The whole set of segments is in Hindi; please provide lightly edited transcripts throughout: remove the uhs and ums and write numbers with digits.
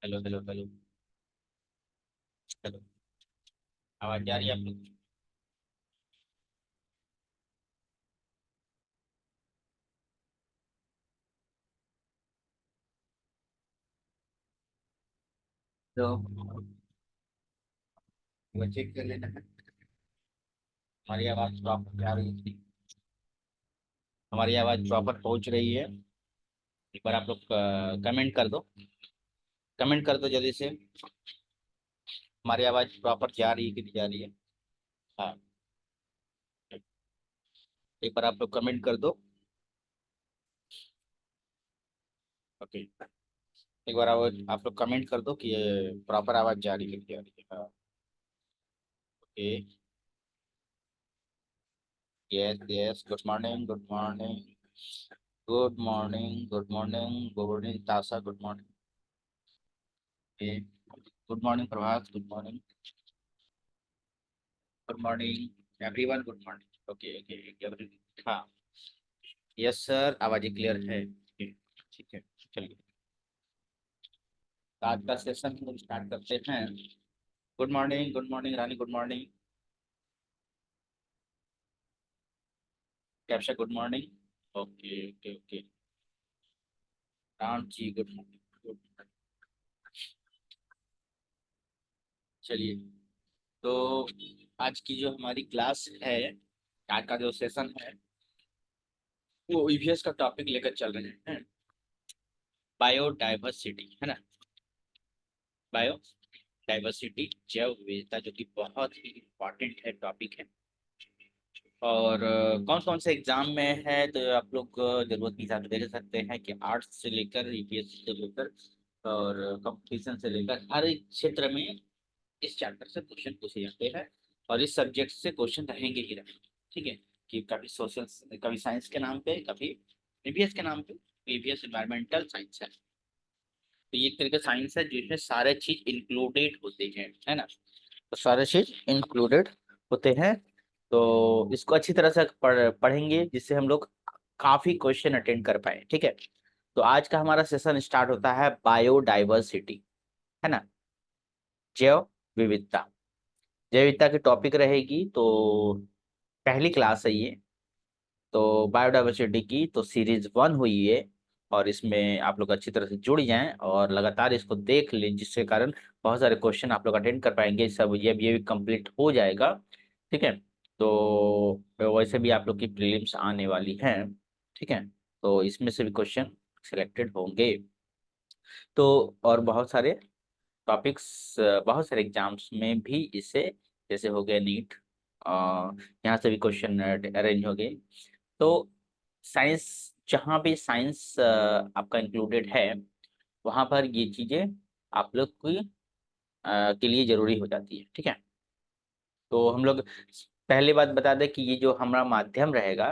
Hello hello hello hello. आवाज जा रही है आप लोग? तो वो चेक कर लेना है। हमारी आवाज प्रॉपर जा रही है? हमारी आवाज प्रॉपर पहुंच रही है? एक बार आप लोग कमेंट कर दो। कमेंट कर दो जल्दी से। हमारी आवाज प्रॉपर जा रही है कि नहीं जा रही है? हाँ। एक बार आप लोग कमेंट कर दो। ओके। एक बार आप लोग कमेंट कर दो कि ये प्रॉपर आवाज जा रही है कि नहीं जा रही है। हाँ। Okay. Yes yes, good morning good morning. Good morning good morning good morning Tasha, good morning. Good morning Prabhat, good morning. Good morning everyone, good morning. Okay okay everyone. हाँ। यस सर, आवाज़ क्लियर है। Okay, ठीक है। चलिए, तो आज का सेशन हम लोग स्टार्ट करते हैं। Good morning Rani, good morning. कैप्शा, good morning. Okay okay okay. Ram ji, good morning, good morning. चलिए, तो आज की जो हमारी क्लास है, आज का जो सेशन है, वो ईवीएस का टॉपिक लेकर चल रहे हैं। बायोडाइवर्सिटी है ना? बायो डाइवर्सिटी, जैव विविधता, जो कि बहुत ही इम्पोर्टेंट है, टॉपिक है। और कौन कौन से एग्जाम में है, तो आप लोग जरूरत के हिसाब से देख सकते हैं कि आर्ट्स से लेकर यूपीएससी से लेकर और कंपटीशन से लेकर हर एक क्षेत्र में इस चैप्टर से क्वेश्चन पूछे जाते हैं। और इस सब्जेक्ट से क्वेश्चन रहेंगे ही रहेंगे। ठीक है। कि कभी सोशल, कभी साइंस के नाम पे, कभी ईवीएस के नाम पे। ईवीएस इन्वायरमेंटल साइंस है, तो ये एक तरह का साइंस है जिसमें सारे चीज इंक्लूडेड होते हैं, है ना? तो सारे चीज इंक्लूडेड होते हैं। तो इसको अच्छी तरह से पढ़ेंगे, जिससे हम लोग काफी क्वेश्चन अटेंड कर पाए। ठीक है। तो आज का हमारा सेशन स्टार्ट होता है बायोडाइवर्सिटी, है ना? जैव विविधता। जैव विविधता की टॉपिक रहेगी। तो पहली क्लास है ये। तो बायोडाइवर्सिटी की तो सीरीज 1 हुई है। और इसमें आप लोग अच्छी तरह से जुड़ जाएं और लगातार इसको देख लें, जिसके कारण बहुत सारे क्वेश्चन आप लोग अटेंड कर पाएंगे। सब ये भी कंप्लीट हो जाएगा। ठीक है। तो वैसे भी आप लोग की प्रीलिम्स आने वाली हैं। ठीक है। तो इसमें से भी क्वेश्चन सिलेक्टेड होंगे। तो और बहुत सारे टॉपिक्स, बहुत सारे एग्जाम्स में भी इससे, जैसे हो गया नीट, यहाँ से भी क्वेश्चन अरेंज हो गए। तो साइंस, जहाँ भी साइंस आपका इंक्लूडेड है, वहाँ पर ये चीज़ें आप लोग की के लिए जरूरी हो जाती है। ठीक है। तो हम लोग पहले बात बता दें कि ये जो हमारा माध्यम रहेगा,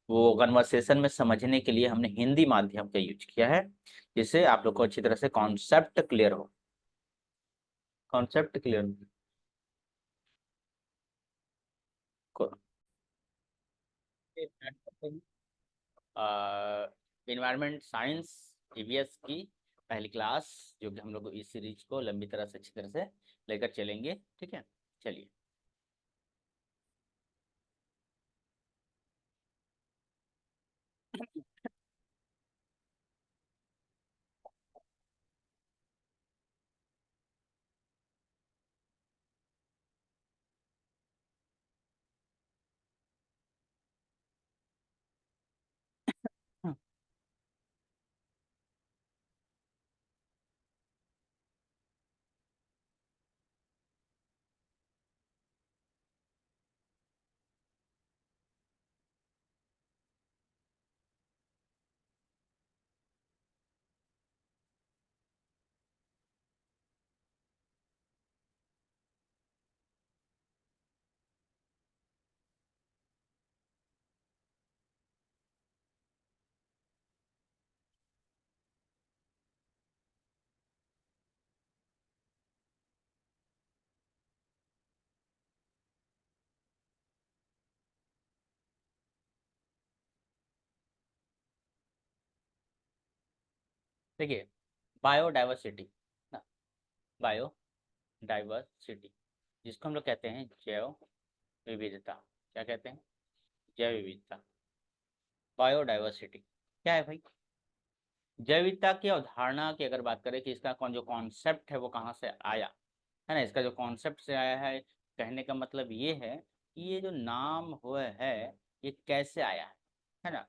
वो कन्वर्सेशन में समझने के लिए हमने हिंदी माध्यम का यूज किया है, जिससे आप लोग को अच्छी तरह से कॉन्सेप्ट क्लियर हो। कॉन्सेप्ट क्लियर हो। इन्वायरमेंट साइंस ईवीएस की पहली क्लास, जो कि हम लोग इस सीरीज को लंबी तरह से, अच्छी तरह से लेकर चलेंगे। ठीक है। चलिए। देखिए, बायोडाइवर्सिटी ना, बायोडाइवर्सिटी, जिसको हम लोग कहते हैं जैव विविधता। क्या कहते हैं? जैव विविधता। बायोडाइवर्सिटी क्या है भाई? जैव विविधता की अवधारणा की अगर बात करें कि इसका कौन जो कॉन्सेप्ट है वो कहाँ से आया है ना, इसका जो कॉन्सेप्ट से आया है, कहने का मतलब ये है कि ये जो नाम हुआ है ये कैसे आया है ना।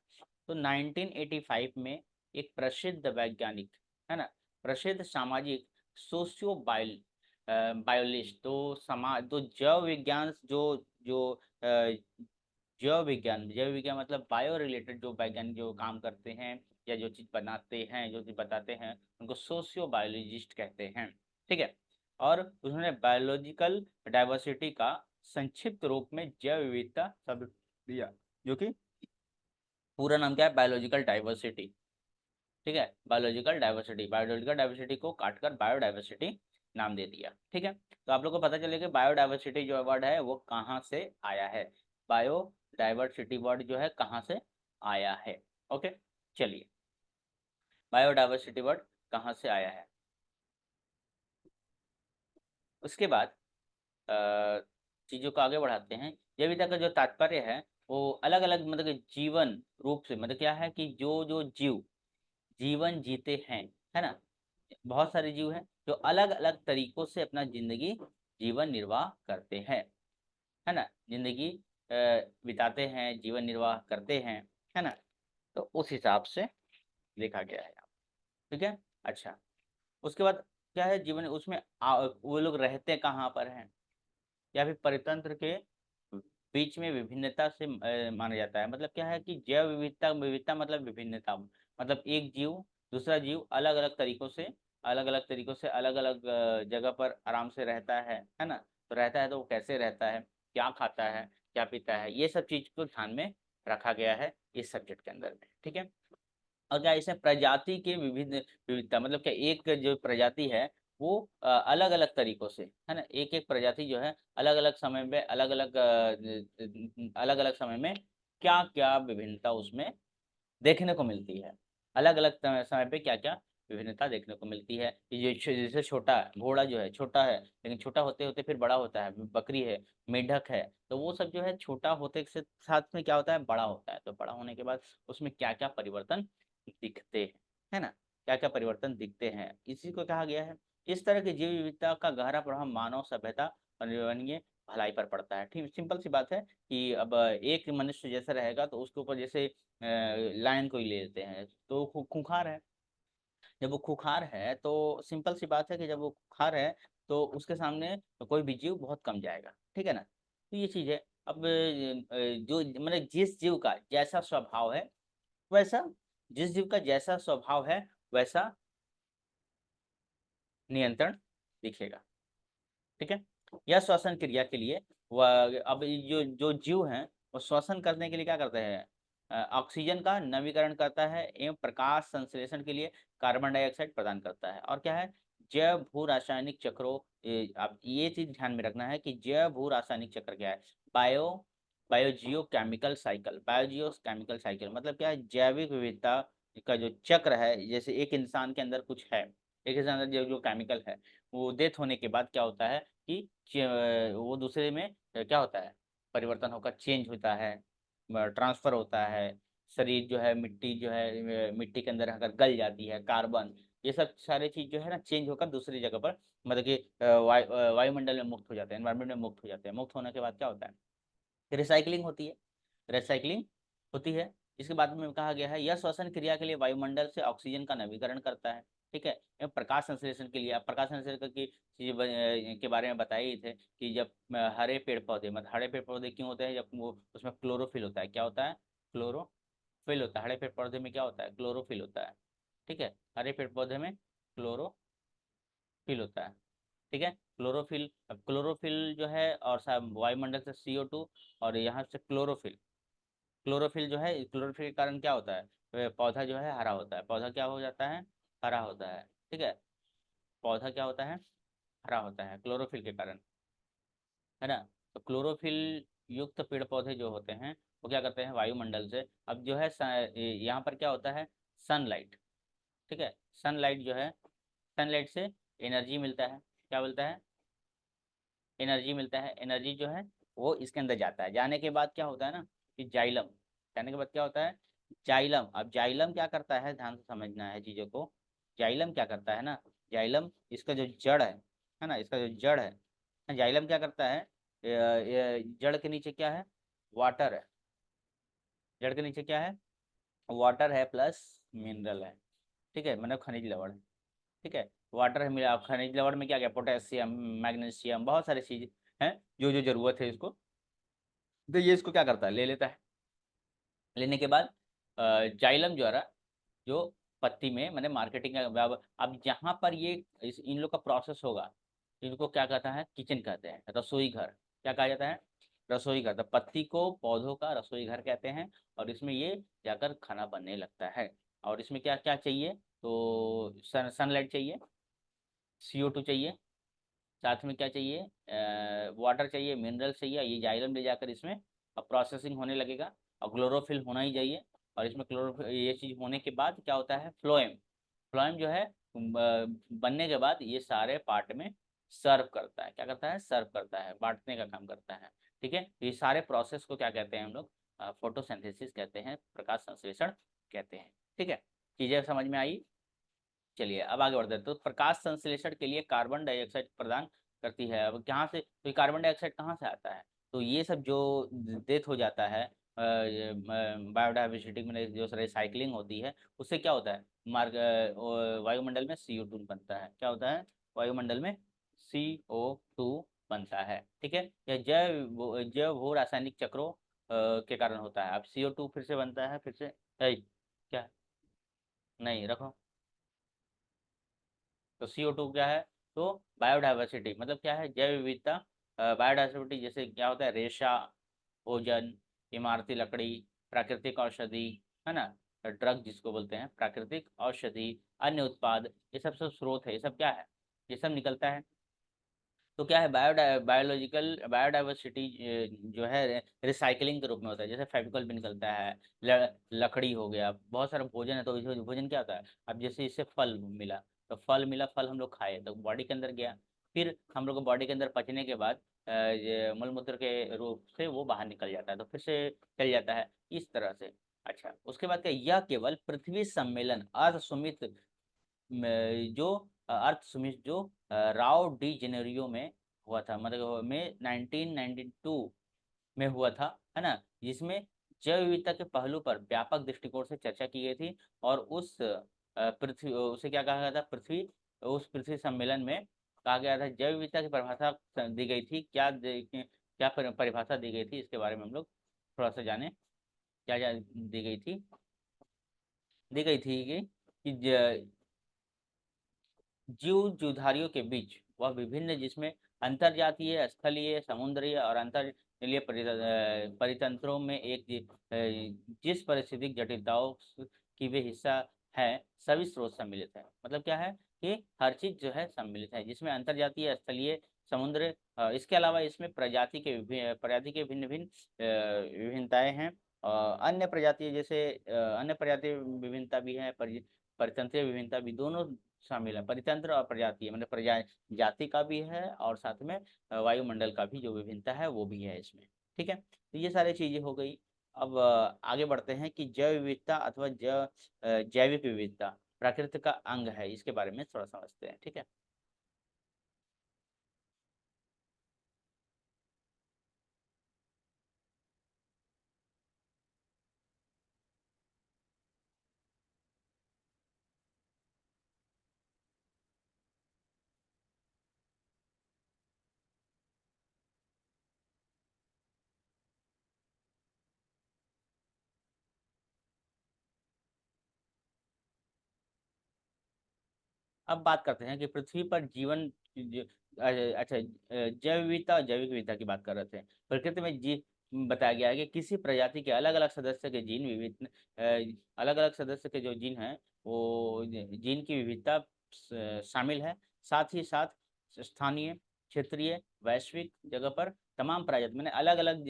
तो 1985 में एक प्रसिद्ध वैज्ञानिक है ना, प्रसिद्ध सामाजिक सोशियो बायोलिस्ट, तो समाज तो जैव विज्ञान जो जो जैव विज्ञान मतलब बायो रिलेटेड जो वैज्ञानिक जो काम करते हैं या जो चीज़ बनाते हैं, जो चीज़ बताते हैं, उनको सोशियो बायोलॉजिस्ट कहते हैं। ठीक है। और उन्होंने बायोलॉजिकल डाइवर्सिटी का संक्षिप्त रूप में जैव विविधता शब्द दिया, जो कि पूरा नाम क्या है? Biological diversity. ठीक है, बायोलॉजिकल डाइवर्सिटी को काटकर बायोडाइवर्सिटी नाम दे दिया। ठीक है, तो आप लोग को पता चलेगा कि बायोडाइवर्सिटी जो वर्ड है वो कहाँ से आया है, बायोडाइवर्सिटी वर्ड जो है कहाँ से आया है। ओके, चलिए, बायोडाइवर्सिटी वर्ड कहाँ से आया है। उसके बाद चीज़ों को आगे बढ़ाते हैं। जैविकता का जो तात्पर्य है वो अलग अलग मतलब कि जीवन रूप से, मतलब क्या है कि जो जो जीव जीवन जीते हैं, है ना, बहुत सारे जीव हैं जो अलग अलग तरीकों से अपना जिंदगी जीवन निर्वाह करते हैं, है ना, जिंदगी बिताते हैं, जीवन निर्वाह करते हैं, है ना। तो उस हिसाब से देखा गया है यहाँ। ठीक है। अच्छा, उसके बाद क्या है जीवन उसमें वो लोग रहते कहाँ पर हैं, या फिर परितंत्र के बीच में विभिन्नता से माना जाता है। मतलब क्या है कि जैव विविधता, विविधता मतलब विभिन्नता, मतलब एक जीव दूसरा जीव अलग अलग तरीकों से अलग अलग जगह पर आराम से रहता है ना। तो रहता है तो वो कैसे रहता है, क्या खाता है, क्या पीता है, ये सब चीज को ध्यान में रखा गया है इस सब्जेक्ट के अंदर में। ठीक है। और क्या इसमें प्रजाति के विभिन्न विविधता, मतलब क्या एक जो प्रजाति है वो अलग अलग तरीकों से, है ना, एक एक प्रजाति जो है अलग अलग समय में अलग अलग समय में क्या क्या विभिन्नता उसमें देखने को मिलती है, अलग अलग समय पे क्या क्या विभिन्नता देखने को मिलती है। ये जैसे छोटा घोड़ा जो है छोटा है, लेकिन छोटा होते होते फिर बड़ा होता है, बकरी है, मेंढक है, तो वो सब जो है छोटा होते के साथ में क्या होता है, बड़ा होता है। तो बड़ा होने के बाद उसमें क्या क्या परिवर्तन दिखते हैं, है ना, क्या क्या परिवर्तन दिखते हैं, इसी को कहा गया है। इस तरह की जैव विविधता का गहरा प्रभाव मानव सभ्यता और पर्यावरणीय भलाई पर पड़ता है। ठीक, सिंपल सी बात है कि अब एक मनुष्य जैसा रहेगा तो उसके ऊपर जैसे लायन को ही ले लेते हैं तो खूंखार है। जब वो खूंखार है तो सिंपल सी बात है कि जब वो खूंखार है तो उसके सामने कोई भी जीव बहुत कम जाएगा। ठीक है ना, तो ये चीज है। अब जो मतलब जिस जीव का जैसा स्वभाव है वैसा, जिस जीव का जैसा स्वभाव है वैसा नियंत्रण दिखेगा। ठीक है। यह श्वसन क्रिया के लिए वह अब जो जो जीव हैं वो श्वसन करने के लिए क्या करते हैं, ऑक्सीजन का नवीकरण करता है एवं प्रकाश संश्लेषण के लिए कार्बन डाइऑक्साइड प्रदान करता है। और क्या है, जैव भू रासायनिक चक्रों, अब ये चीज ध्यान में रखना है कि जैव भू रासायनिक चक्र क्या है, bio biogeochemical cycle, biogeochemical cycle मतलब क्या है, जैविक विविधता का जो चक्र है, जैसे एक इंसान के अंदर कुछ है, एक इंसान के अंदर जो जो केमिकल है वो डेथ होने के बाद क्या होता है कि वो दूसरे में क्या होता है, परिवर्तन होकर चेंज होता है, ट्रांसफर होता है। शरीर जो है मिट्टी जो है मिट्टी के अंदर अगर गल जाती है, कार्बन, ये सब सारे चीज जो है ना चेंज होकर दूसरी जगह पर मतलब कि वायुमंडल में मुक्त हो जाते हैं, एनवायरमेंट में मुक्त हो जाते हैं। मुक्त होने के बाद क्या होता है, रिसाइकलिंग होती है, रिसाइकलिंग होती है। इसके बाद में कहा गया है यह श्वसन क्रिया के लिए वायुमंडल से ऑक्सीजन का नवीकरण करता है। ठीक है, एवं प्रकाश संश्लेषण के लिए, अब प्रकाश संश्लेषण की चीज के बारे में बताए ही थे कि जब हरे पेड़ पौधे, मतलब हरे पेड़ पौधे क्यों होते हैं, जब वो उसमें क्लोरोफिल होता है, क्या होता है, क्लोरोफिल होता है, हरे पेड़ पौधे में क्या होता है, क्लोरोफिल होता है। ठीक है, हरे पेड़ पौधे में क्लोरोफिल होता है। ठीक है, क्लोरोफिल, अब क्लोरोफिल जो है और वायुमंडल से CO2 और यहाँ से क्लोरोफिल, क्लोरोफिल जो है, क्लोरोफिल के कारण क्या होता है, पौधा जो है हरा होता है, पौधा क्या हो जाता है, हरा होता है। ठीक है, पौधा क्या होता है, हरा होता है क्लोरोफिल के कारण, है ना। तो क्लोरोफिल युक्त पेड़ पौधे जो होते हैं वो क्या करते हैं, वायुमंडल से अब जो है यहाँ पर क्या होता है, सनलाइट। ठीक है, सनलाइट जो है, सनलाइट से एनर्जी मिलता है, क्या बोलता है, एनर्जी मिलता है। एनर्जी जो है वो इसके अंदर जाता है। जाने के बाद क्या होता है ना कि जाइलम, जाने के बाद क्या होता है, जाइलम। अब जाइलम क्या करता है, ध्यान से समझना है चीज़ों को। जाइलम क्या करता है ना, जाइलम इसका जो जड़ है ना, इसका जो जड़ है, जाइलम क्या करता है, जड़ के नीचे क्या है, वाटर है। जड़ के नीचे क्या है, वाटर है प्लस मिनरल है। ठीक है, मतलब खनिज लवण है। ठीक है, वाटर है, मिला खनिज लवण में क्या क्या, पोटेशियम, मैग्नीशियम, बहुत सारी चीज़ हैं जो जो जरूरत है इसको। तो ये इसको क्या करता है, ले लेता है। लेने के बाद जाइलम द्वारा जो पत्ती में मैंने मार्केटिंग का अब जहाँ पर ये इन लोग का प्रोसेस होगा, इनको क्या कहता है, किचन कहते हैं, रसोई घर। क्या कहा जाता है, रसोई घर। तो पत्ती को पौधों का रसोई घर कहते हैं। और इसमें ये जाकर खाना बनने लगता है। और इसमें क्या क्या चाहिए, तो सनलाइट चाहिए, CO2 चाहिए, साथ में क्या चाहिए, वाटर चाहिए, मिनरल चाहिए। ये जाइलम ले जाकर इसमें अब प्रोसेसिंग होने लगेगा। और क्लोरोफिल होना ही चाहिए। और इसमें क्लोरोफिल, ये चीज़ होने के बाद क्या होता है, फ्लोएम। फ्लोएम जो है बनने के बाद ये सारे पार्ट में सर्व करता है। क्या करता है, सर्व करता है, बांटने का काम करता है। ठीक है, तो ये सारे प्रोसेस को क्या कहते हैं हम लोग, फोटोसिंथेसिस कहते हैं, प्रकाश संश्लेषण कहते हैं। ठीक है, चीज़ें समझ में आई। चलिए अब आगे बढ़ते हैं। तो प्रकाश संश्लेषण के लिए कार्बन डाइऑक्साइड प्रदान करती है। अब कहाँ से, तो ये कार्बन डाइऑक्साइड कहाँ से आता है, तो ये सब जो डेथ हो जाता है, बायोडाइवर्सिटी में जो रिसाइकलिंग होती है, उससे क्या होता है, मार्ग वायुमंडल में CO2 बनता है। क्या होता है, वायुमंडल में CO2 बनता है। ठीक है, यह जैव भू रासायनिक चक्रों के कारण होता है। अब CO2 फिर से बनता है, फिर से क्या, नहीं रखो। तो CO2 क्या है, तो बायोडाइवर्सिटी मतलब क्या है, जैव विविधता। बायोडाइवर्सिटी जैसे क्या होता है, रेशा, ओजन, इमारती लकड़ी, प्राकृतिक औषधि, है ना, ड्रग जिसको बोलते हैं, प्राकृतिक औषधि, अन्य उत्पाद, ये सब सब स्रोत है, ये सब क्या है, ये सब निकलता है। तो क्या है, बायोलॉजिकल बायोडाइवर्सिटी जो है रिसाइकलिंग के रूप में होता है। जैसे फेविकॉल भी निकलता है, लकड़ी हो गया, बहुत सारा भोजन है, तो इस भोजन क्या होता है, अब जैसे इससे फल मिला, तो फल मिला, फल हम लोग खाए तो बॉडी के अंदर गया। फिर हम लोग को बॉडी के अंदर पचने के बाद ये मलमूत्र के रूप से वो बाहर निकल जाता है, तो फिर से चल जाता है इस तरह से। अच्छा, उसके बाद क्या, यह केवल पृथ्वी सम्मेलन अर्थ सुमित जो अर्थ सुमित जो राव डी जेनेरियो में हुआ था, मतलब में 1992 में हुआ था, है ना, जिसमें जैव विविधता के पहलू पर व्यापक दृष्टिकोण से चर्चा की गई थी। और उस पृथ्वी, उसे क्या कहा गया था, पृथ्वी, उस पृथ्वी सम्मेलन में कहा गया था, जैव विविधता की परिभाषा दी गई थी। क्या परिभाषा दी गई थी, इसके बारे में हम लोग थोड़ा सा जाने। क्या दी गई थी, दी गई थी कि जीव जुधारियों के बीच वह विभिन्न, जिसमें अंतर्जातीय, स्थलीय, समुद्रीय और अंतर्जलीय परितंत्रों में जिस पारिस्थितिक जटिलताओं की वे हिस्सा है, सभी स्रोत सम्मिलित है। मतलब क्या है कि हर चीज जो है सम्मिलित है, जिसमें अंतर्जातीय, स्थलीय, समुद्र, इसके अलावा इसमें प्रजाति के भिन्न भिन्न विभिन्नताएं हैं। अन्य प्रजाति जैसे अन्य प्रजाति विभिन्नता भी है, परितंत्रीय विभिन्नता भी, दोनों शामिल है। परितंत्र और प्रजाति मतलब जाति का भी है, और साथ में वायुमंडल का भी जो विभिन्नता है वो भी है इसमें। ठीक है, तो ये सारी चीजें हो गई। अब आगे बढ़ते हैं कि जैव विविधता अथवा जैविक विविधता प्रकृति का अंग है, इसके बारे में थोड़ा समझते हैं। ठीक है, अब बात करते हैं कि पृथ्वी पर जीवन अच्छा, जैव विविधता और जैविक विविधता की बात कर रहे थे। प्रकृति में जी बताया गया है कि किसी प्रजाति के अलग अलग सदस्य के जीन विविध, अलग अलग सदस्य के जो जीन हैं वो जीन की विविधता शामिल है। साथ ही साथ स्थानीय, क्षेत्रीय, वैश्विक जगह पर तमाम प्रजाति मैंने अलग अलग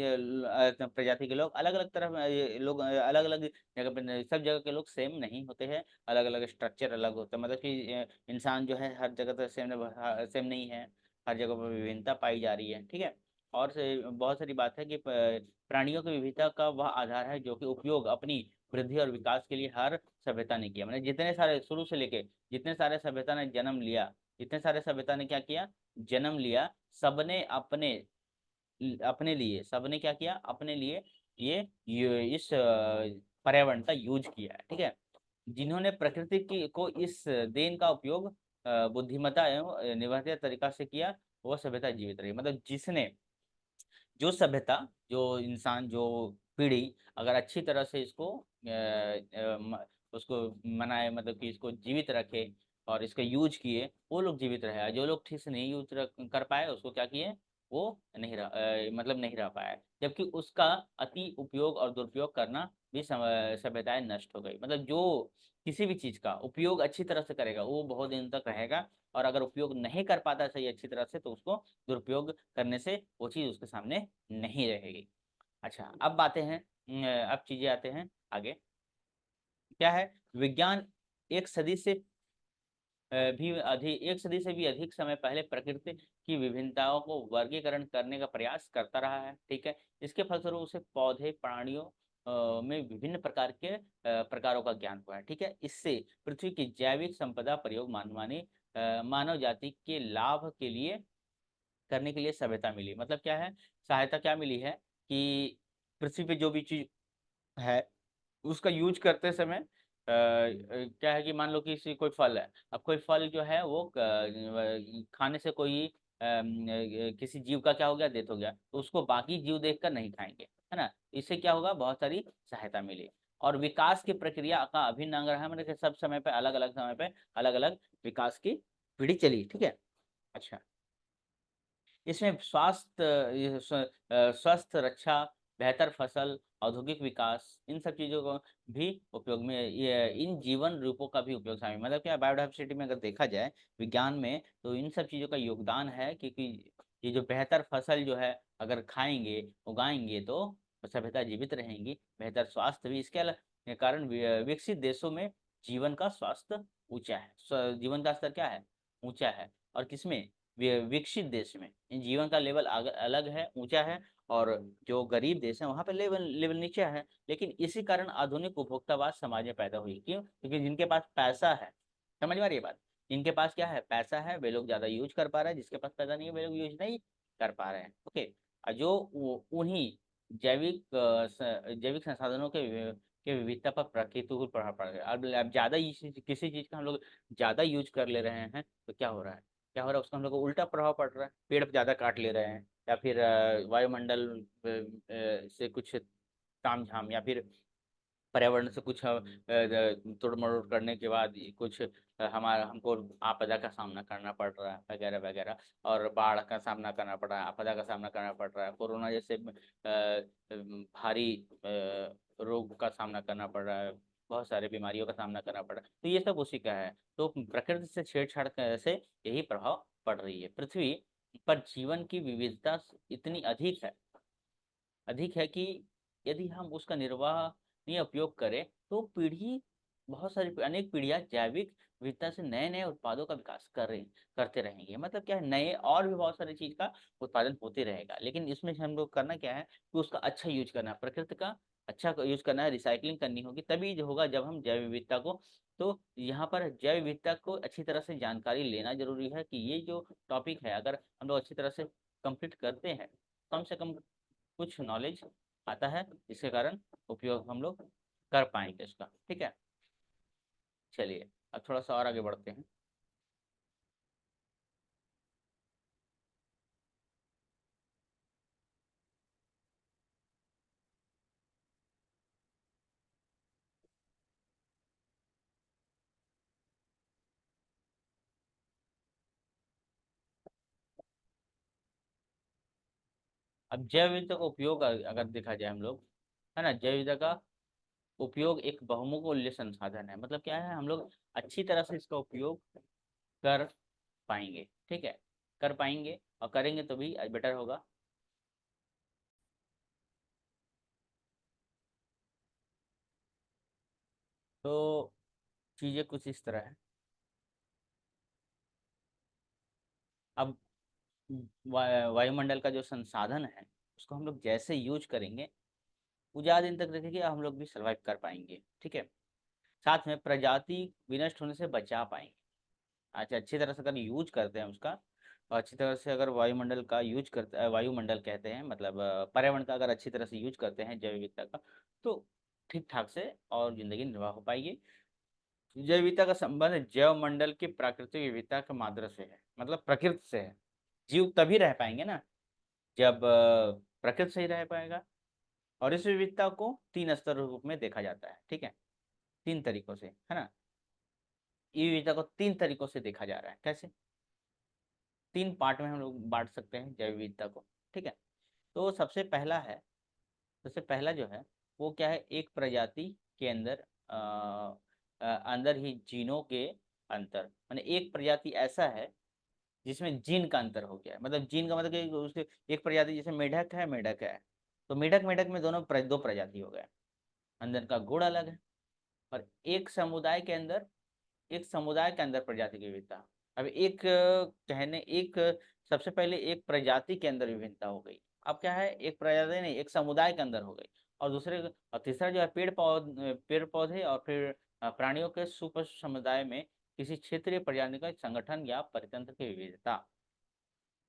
प्रजाति के लोग अलग अलग तरह लोग अलग अलग जगह पे, सब जगह के लोग सेम नहीं होते हैं, अलग अलग स्ट्रक्चर अलग होता है, मतलब कि इंसान जो है हर जगह तो सेम नहीं है, हर जगह पर विभिन्नता पाई जा रही है, ठीक है। और बहुत सारी बात है कि प्राणियों की विविधता का वह आधार है जो कि उपयोग अपनी वृद्धि और विकास के लिए हर सभ्यता ने किया, मैंने जितने सारे शुरू से लेके जितने सारे सभ्यता ने जन्म लिया, जितने सारे सभ्यता ने क्या किया, जन्म लिया, सबने अपने अपने लिए, सबने क्या किया अपने लिए ये इस पर्यावरण का यूज किया है, ठीक है। जिन्होंने प्रकृति की को इस देन का उपयोग बुद्धिमत्ता एवं निवर्य तरीका से किया, वो सभ्यता जीवित रही, मतलब जिसने जो सभ्यता जो इंसान जो पीढ़ी अगर अच्छी तरह से इसको उसको मनाए, मतलब कि इसको जीवित रखे और इसका यूज किए, वो लोग जीवित रहे, जो लोग ठीक से नहीं यूज कर पाए उसको क्या किए, वो नहीं रह मतलब नहीं रह पाया, जबकि उसका अति उपयोग और दुरुपयोग करना भी सभ्यताएं नष्ट हो गई, मतलब जो किसी भी चीज का उपयोग अच्छी तरह से करेगा वो बहुत दिन तक रहेगा, और अगर उपयोग नहीं कर पाता सही अच्छी तरह से तो उसको दुरुपयोग करने से वो चीज उसके सामने नहीं रहेगी। अच्छा, अब बातें हैं अब चीजें आते हैं आगे, क्या है, विज्ञान एक सदी से भी अधिक, एक सदी से भी अधिक समय पहले प्रकृति की विभिन्नताओं को वर्गीकरण करने का प्रयास करता रहा है, ठीक है। इसके फलस्वरूप उसे पौधे प्राणियों में विभिन्न प्रकार के प्रकारों का ज्ञान हुआ है, ठीक है। इससे पृथ्वी की जैविक संपदा प्रयोग मानव जाति के लाभ के लिए करने के लिए सभ्यता मिली, मतलब क्या है, सहायता क्या मिली है कि पृथ्वी पे जो भी चीज है उसका यूज करते समय क्या है कि मान लो कि कोई फल है, अब कोई फल जो है वो खाने से कोई किसी जीव का क्या हो गया, डेथ हो गया, तो उसको बाकी जीव देखकर नहीं खाएंगे, है ना। इससे क्या होगा, बहुत सारी सहायता मिली, और विकास की प्रक्रिया का अभिन्न अंग रहा, मतलब कि सब समय पे अलग अलग समय पे अलग अलग विकास की पीढ़ी चली, ठीक है। अच्छा, इसमें स्वस्थ रक्षा, बेहतर फसल, औद्योगिक विकास, इन सब चीज़ों को भी उपयोग में, ये इन जीवन रूपों का भी उपयोग शामिल, मतलब क्या बायोडाइवर्सिटी में अगर देखा जाए विज्ञान में, तो इन सब चीज़ों का योगदान है, क्योंकि ये जो बेहतर फसल जो है अगर खाएंगे उगाएंगे तो सभ्यता जीवित रहेंगी, बेहतर स्वास्थ्य भी, इसके कारण विकसित देशों में जीवन का स्वास्थ्य ऊंचा है, जीवन का स्तर क्या है, ऊंचा है, और किसमें, विकसित देश में इन जीवन का लेवल अलग है, ऊंचा है, और जो गरीब देश है वहाँ पे लेवल लेवल नीचे है, लेकिन इसी कारण आधुनिक उपभोक्तावाद समाज में पैदा हुई, क्यों, क्योंकि जिनके पास पैसा है, समझ में आ रही है बात, जिनके पास क्या है, पैसा है, वे लोग ज्यादा यूज कर पा रहे हैं, जिसके पास पैसा नहीं है वे लोग यूज नहीं कर पा रहे हैं, ओके। और जो उन्हीं जैविक संसाधनों के विविधता पर प्रतिकूल प्रभाव पड़ गया, अब ज्यादा किसी चीज का हम लोग ज्यादा यूज कर ले रहे हैं तो क्या हो रहा है, क्या हो रहा है, उसका हम लोग को उल्टा प्रभाव पड़ रहा है, पेड़ ज्यादा काट ले रहे हैं, या फिर वायुमंडल से कुछ तामझाम, या फिर पर्यावरण से कुछ तोड़ मरोड़ करने के बाद कुछ हमारा हमको आपदा का सामना करना पड़ रहा है वगैरह वगैरह, और बाढ़ का सामना करना पड़ रहा है, आपदा का सामना करना पड़ रहा है, कोरोना जैसे भारी रोग का सामना करना पड़ रहा है, बहुत सारे बीमारियों का सामना करना पड़ रहा है, तो ये सब उसी का है, तो प्रकृति से छेड़छाड़ से यही प्रभाव पड़ रही है। पृथ्वी पर जीवन की विविधता इतनी अधिक है कि यदि हम उसका निर्वाहनीय उपयोग करें तो पीढ़ी बहुत सारी अनेक पीढ़ियां जैविक विविधता से नए नए उत्पादों का विकास करते रहेंगे, मतलब क्या है, नए और भी बहुत सारी चीज का उत्पादन होते रहेगा, लेकिन इसमें हम लोग करना क्या है कि उसका अच्छा यूज करना है, प्रकृति का अच्छा यूज करना है, रिसाइकलिंग करनी होगी, तभी जो होगा जब हम जैव विविधता को, तो यहाँ पर जैव विविधता को अच्छी तरह से जानकारी लेना जरूरी है कि ये जो टॉपिक है अगर हम लोग अच्छी तरह से कंप्लीट करते हैं, कम से कम कुछ नॉलेज आता है, जिसके कारण उपयोग हम लोग कर पाएंगे इसका, ठीक है। चलिए, अब थोड़ा सा और आगे बढ़ते हैं। अब जैव विविधता का उपयोग अगर देखा जाए हम लोग, है ना, जैव विविधता का उपयोग एक बहुमूल्य संसाधन है, मतलब क्या है, हम लोग अच्छी तरह से इसका उपयोग कर पाएंगे, ठीक है, कर पाएंगे और करेंगे तो भी बेटर होगा, तो चीजें कुछ इस तरह है। अब वायुमंडल का जो संसाधन है उसको हम लोग जैसे यूज करेंगे वो ज़्यादा दिन तक रखेगी, हम लोग भी सर्वाइव कर पाएंगे, ठीक है। साथ में प्रजाति विनष्ट होने से बचा पाएंगे। अच्छा, अच्छी तरह से अगर यूज करते हैं उसका, और अच्छी तरह से अगर वायुमंडल का यूज करते वायुमंडल कहते हैं मतलब पर्यावरण का अगर अच्छी तरह से यूज करते हैं जैव विविधता का, तो ठीक ठाक से और जिंदगी निर्वाह हो पाएगी। जैव विविधता का संबंध जैव मंडल की प्राकृतिक विविधता के माध्यम से है, मतलब प्रकृति से है। जीव तभी रह पाएंगे ना जब प्रकृति से ही रह पाएगा। और इस विविधता को तीन स्तर रूप में देखा जाता है, ठीक है, तीन तरीकों से, है ना। ये विविधता को तीन तरीकों से देखा जा रहा है। कैसे? तीन पार्ट में हम लोग बांट सकते हैं जैव विविधता को, ठीक है। तो सबसे पहला जो है वो क्या है, एक प्रजाति के अंदर अंदर ही जीनों के अंतर, माने एक प्रजाति ऐसा है जिसमें जीन का अंतर हो गया है। मतलब जीन का मतलब कि उसके एक प्रजाति जैसे मेढक है, तो मेढक मेढक में दो प्रजाति हो गए, अंदर का गुण अलग है। और एक समुदाय के अंदर प्रजाति की विविधता। अब सबसे पहले एक प्रजाति के अंदर विभिन्नता हो गई। अब क्या है, एक प्रजाति नहीं, एक समुदाय के अंदर हो गई। और तीसरा जो है पेड़ पौधे और फिर प्राणियों के सुपशु समुदाय में किसी क्षेत्रीय प्रजाति का संगठन या परितंत्र की विविधता।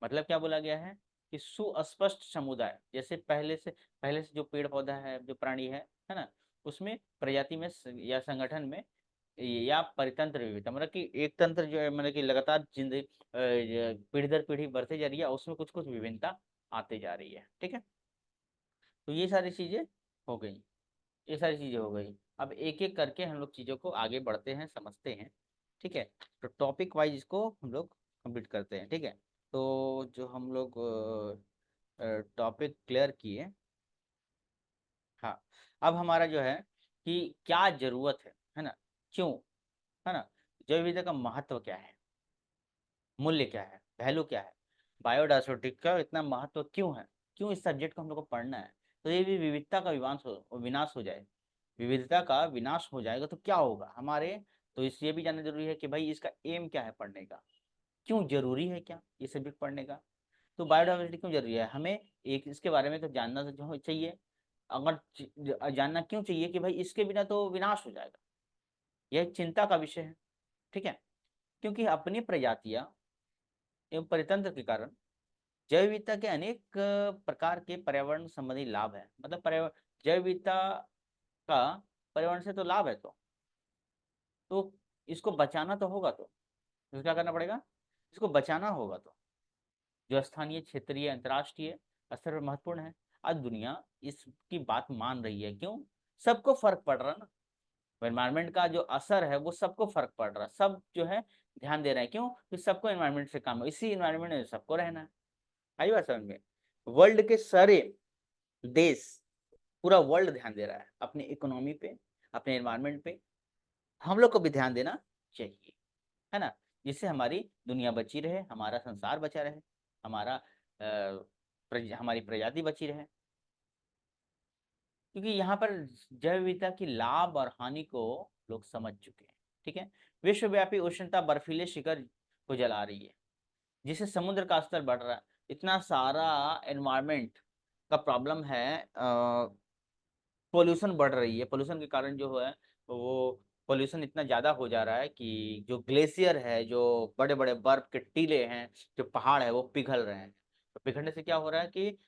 मतलब क्या बोला गया है कि सुस्पष्ट समुदाय, जैसे पहले से जो पेड़ पौधा है, जो प्राणी है ना, उसमें प्रजाति में या संगठन में या परितंत्र विविधता, मतलब कि एक तंत्र जो है, मतलब कि लगातार जिंदगी पीढ़ी दर पीढ़ी बढ़ते जा रही है, उसमें कुछ कुछ विभिन्नता आते जा रही है, ठीक है। तो हो गई ये सारी चीजें हो गई। अब एक एक करके हम लोग चीजों को आगे बढ़ते हैं, समझते हैं, ठीक है। तो टॉपिक वाइज इसको हम लोग कंप्लीट करते हैं, ठीक है। तो जो हम लोग टॉपिक क्लियर किए, हाँ, अब हमारा जो है कि क्या जरूरत है ना, क्यों, है ना, जैव विविधता का महत्व क्या है, मूल्य क्या है, वैल्यू क्या है, बायोडायवर्सिटी का इतना महत्व क्यों है, क्यों इस सब्जेक्ट को हम लोग को पढ़ना है। तो ये भी विविधता का विनाश हो जाए, विविधता का विनाश हो जाएगा तो क्या होगा हमारे। तो इस ये भी जानना जरूरी है कि भाई इसका एम क्या है पढ़ने का, क्यों जरूरी है क्या ये सब्जेक्ट पढ़ने का। तो बायोडायवर्सिटी क्यों जरूरी है हमें, एक इसके बारे में तो जानना तो चाहिए। अगर जानना क्यों चाहिए कि भाई इसके बिना तो विनाश हो जाएगा, यह एक चिंता का विषय है, ठीक है। क्योंकि अपनी प्रजातियां एवं परितंत्र के कारण जैव विविधता के अनेक प्रकार के पर्यावरण संबंधी लाभ है। मतलब पर्यावरण, जैव विविधता का पर्यावरण से तो लाभ है, तो इसको बचाना तो होगा, तो क्या करना पड़ेगा, इसको बचाना होगा। तो जो स्थानीय, क्षेत्रीय, अंतर्राष्ट्रीय स्तर पर महत्वपूर्ण है। आज दुनिया इसकी बात मान रही है, क्यों, सबको फर्क पड़ रहा है ना, एनवायरनमेंट का जो असर है वो सबको फर्क पड़ रहा है, सब जो है ध्यान दे रहे हैं, क्यों कि सबको एनवायरनमेंट से काम है, इसी एनवायरनमेंट में सबको रहना है। आई बात समझ में। वर्ल्ड के सारे देश, पूरा वर्ल्ड ध्यान दे रहा है अपनी इकोनॉमी पे, अपने एनवायरनमेंट पे। हम लोग को भी ध्यान देना चाहिए, है ना, जिससे हमारी दुनिया बची रहे, हमारा संसार बचा रहे, हमारा हमारी प्रजाति बची रहे। क्योंकि यहाँ पर जैव विविधता की लाभ और हानि को लोग समझ चुके हैं, ठीक है। विश्वव्यापी उष्णता बर्फीले शिखर को जला रही है, जिससे समुद्र का स्तर बढ़ रहा है। इतना सारा एनवायरमेंट का प्रॉब्लम है, पोल्यूशन बढ़ रही है, पोल्यूशन के कारण जो है वो पोल्यूशन इतना ज़्यादा हो जा रहा है कि जो ग्लेशियर है, जो बड़े बड़े बर्फ के टीले हैं, जो पहाड़ है, वो पिघल रहे हैं। तो पिघलने से क्या हो रहा है कि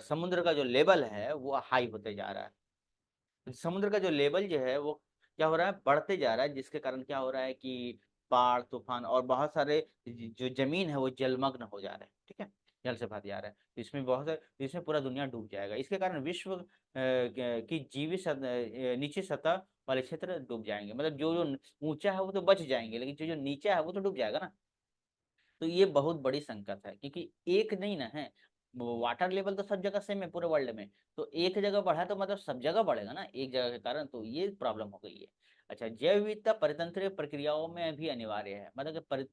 समुद्र का जो लेवल है वो हाई होते जा रहा है। तो समुद्र का जो लेवल जो है वो क्या हो रहा है, बढ़ते जा रहा है, जिसके कारण क्या हो रहा है कि बाढ़, तूफान और बहुत सारे जो जमीन है वो जलमग्न हो जा रहे हैं, ठीक है, जल से भर जा रहा है। तो इसमें इसमें पूरा दुनिया डूब जाएगा। इसके कारण विश्व की नीचे सतह वाले क्षेत्र डूब जाएंगे। मतलब जो जो ऊंचा है वो तो बच जाएंगे, लेकिन जो जो नीचा है वो तो डूब जाएगा ना। तो ये बहुत बड़ी संकट है, क्योंकि एक नहीं ना है, वाटर लेवल तो सब जगह सेम है पूरे वर्ल्ड में। तो एक जगह बढ़ा तो मतलब सब जगह बढ़ेगा ना एक जगह के कारण, तो ये प्रॉब्लम हो गई है। अच्छा, जैव विविधता परितंत्रीय प्रक्रियाओं में भी अनिवार्य है, मतलब कि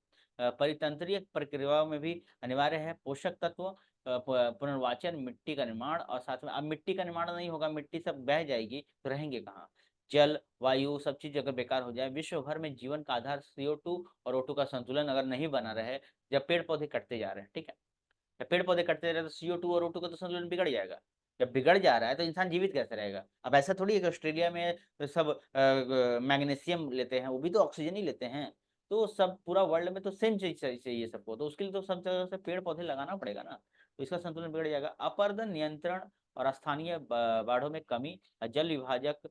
परितंत्रीय प्रक्रियाओं में भी अनिवार्य है। पोषक तत्व, पुनर्वाचन, मिट्टी का निर्माण, और साथ में अब मिट्टी का निर्माण नहीं होगा, मिट्टी सब बह जाएगी तो रहेंगे कहाँ। जल, वायु सब चीज अगर बेकार हो जाए, विश्व भर में जीवन का आधार CO2 और O2 का संतुलन अगर नहीं बना रहे, जब पेड़ पौधे कटते जा रहे हैं, ठीक है, जब पेड़ पौधे कटते जा रहे हैं तो CO2 और O2 का तो संतुलन बिगड़ जाएगा। जब बिगड़ जा रहा है तो इंसान जीवित कैसे रहेगा? अब ऐसा थोड़ी है कि ऑस्ट्रेलिया में तो सब मैग्नीशियम लेते हैं, वो भी तो ऑक्सीजन ही लेते हैं। तो सब पूरा वर्ल्ड में तो सेम चीज चाहिए सबको, तो उसके लिए तो सब जगह से पेड़ पौधे लगाना पड़ेगा ना, तो इसका संतुलन बिगड़ जाएगा। अपर्दन नियंत्रण और स्थानीय बाढ़ों में कमी, जल विभाजक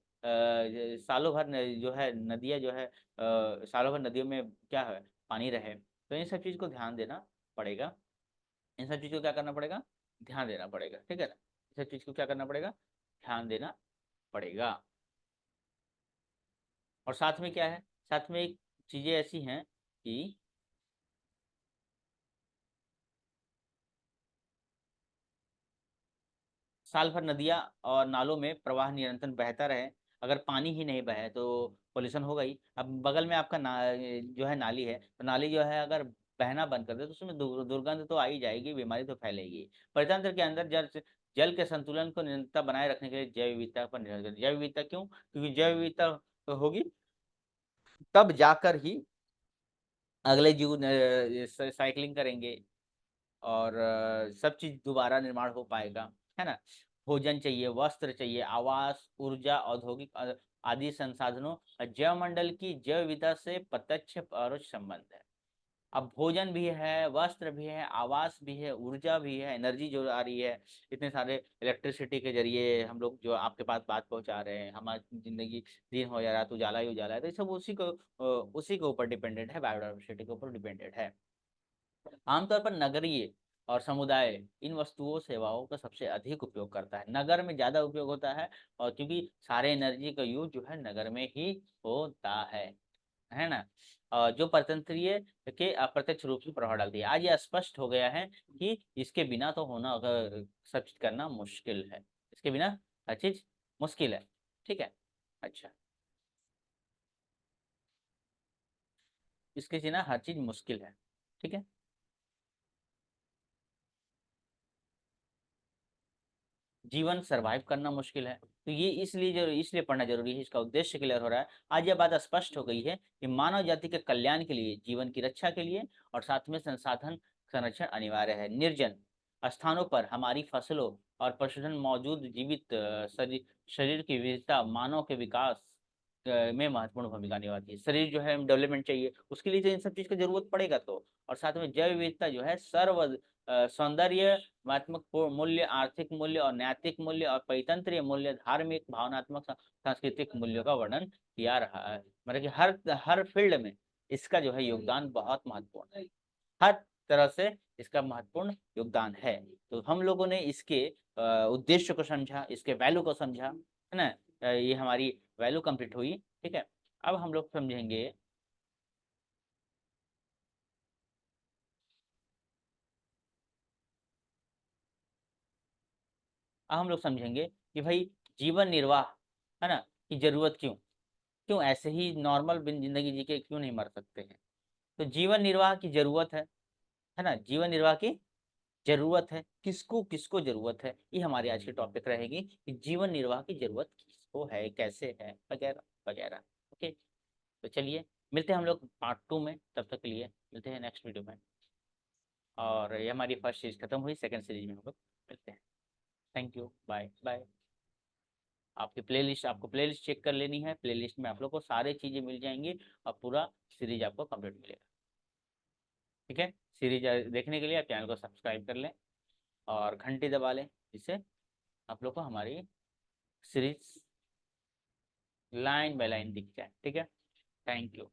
सालों भर जो है नदियाँ जो है सालों भर नदियों में क्या है, पानी रहे, तो इन सब चीज को ध्यान देना पड़ेगा। इन सब चीज़ को क्या करना पड़ेगा? ध्यान देना पड़ेगा, ठीक है ना, इन सब चीज़ को क्या करना पड़ेगा? ध्यान देना पड़ेगा। और साथ में क्या है, साथ में एक चीज़ें ऐसी हैं कि साल भर नदियाँ और नालों में प्रवाह निरंतर बहता रहे। अगर पानी ही नहीं बहे तो पोल्यूशन होगा ही। अब बगल में आपका जो है नाली है, तो नाली जो है अगर बहना बंद कर दे तो उसमें दुर्गंध तो आ ही जाएगी, बीमारी तो फैलेगी। प्रजातंत्र के अंदर जल जल के संतुलन को निरंतर बनाए रखने के लिए जैव विविधता पर निर्भर करती है। जैव विविधता क्यों? क्योंकि जैव विविधता होगी तब जाकर ही अगले जीव साइकिलिंग करेंगे और सब चीज दोबारा निर्माण हो पाएगा, है ना। भोजन चाहिए, वस्त्र चाहिए, आवास, ऊर्जा, औद्योगिक आदि संसाधनों, जैव मंडल की जैव विविधता से प्रत्यक्ष परोक्ष संबंध है। अब भोजन भी है, वस्त्र भी है, आवास भी है, ऊर्जा भी है, एनर्जी जो आ रही है, इतने सारे इलेक्ट्रिसिटी के जरिए हम लोग जो आपके पास बात पहुंचा रहे हैं, हमारी जिंदगी दिन हो जा रहा है तो उजाला ही उजाला है, तो ये सब उसी के ऊपर डिपेंडेंट है, बायोडाइवर्सिटी के ऊपर डिपेंडेंट है। आमतौर पर नगरीय और समुदाय इन वस्तुओं सेवाओं का सबसे अधिक उपयोग करता है, नगर में ज्यादा उपयोग होता है, और क्योंकि सारे एनर्जी का यूज जो है नगर में ही होता है ना। जो परतंत्रीय के अप्रत्यक्ष रूप से प्रभाव डालती है। आज ये स्पष्ट हो गया है कि इसके बिना तो होना सब चीज करना मुश्किल है, इसके बिना हर चीज मुश्किल है, ठीक है। अच्छा, इसके बिना हर चीज मुश्किल है, ठीक है। जीवन सरवाइव करना मुश्किल है, तो ये इसलिए पढ़ना जरूरी है, इसका उद्देश्य क्लियर हो रहा है। आज यह बात स्पष्ट हो गई है कि मानव जाति के कल्याण के लिए, जीवन की रक्षा के लिए और साथ में संसाधन संरक्षण अनिवार्य है। निर्जन स्थानों पर हमारी फसलों और पशुधन मौजूद जीवित शरीर की विविधता मानव के विकास में महत्वपूर्ण भूमिका निभाती है। शरीर जो है डेवलपमेंट चाहिए, उसके लिए तो इन सब चीज की जरूरत पड़ेगा, तो और साथ में जैव विविधता जो है सर्व सौंदर्य मात्मक मूल्य, आर्थिक मूल्य और नैतिक मूल्य और परितंत्रीय मूल्य, धार्मिक, भावनात्मक, सांस्कृतिक मूल्यों का वर्णन किया रहा है। मतलब कि हर हर फील्ड में इसका जो है योगदान बहुत महत्वपूर्ण है, हर तरह से इसका महत्वपूर्ण योगदान है। तो हम लोगों ने इसके उद्देश्य को समझा, इसके वैल्यू को समझा, है ना। ये हमारी वैल्यू कंप्लीट हुई, ठीक है। अब हम लोग समझेंगे, अब हम लोग समझेंगे कि भाई जीवन निर्वाह, है ना, की जरूरत क्यों, क्यों ऐसे ही नॉर्मल बिन जिंदगी जी के क्यों नहीं मर सकते हैं। तो जीवन निर्वाह की जरूरत है ना, जीवन निर्वाह की जरूरत है, किसको किसको जरूरत है, ये हमारी आज की टॉपिक रहेगी कि जीवन निर्वाह की जरूरत किसको है, कैसे है, वगैरह वगैरह। ओके, तो चलिए मिलते हैं हम लोग पार्ट 2 में, तब तक के लिए मिलते हैं नेक्स्ट वीडियो में। और ये हमारी फर्स्ट सीरीज खत्म हुई, सेकंड सीरीज में हम लोग मिलते हैं। Thank you, bye bye. आपकी प्लेलिस्ट, आपको प्लेलिस्ट चेक कर लेनी है, प्लेलिस्ट में आप लोग को सारी चीज़ें मिल जाएंगी और पूरा सीरीज आपको कंप्लीट मिलेगा, ठीक है। सीरीज देखने के लिए आप चैनल को सब्सक्राइब कर लें और घंटी दबा लें, जिससे आप लोग को हमारी सीरीज लाइन बाय लाइन दिख जाए, ठीक है। Thank you.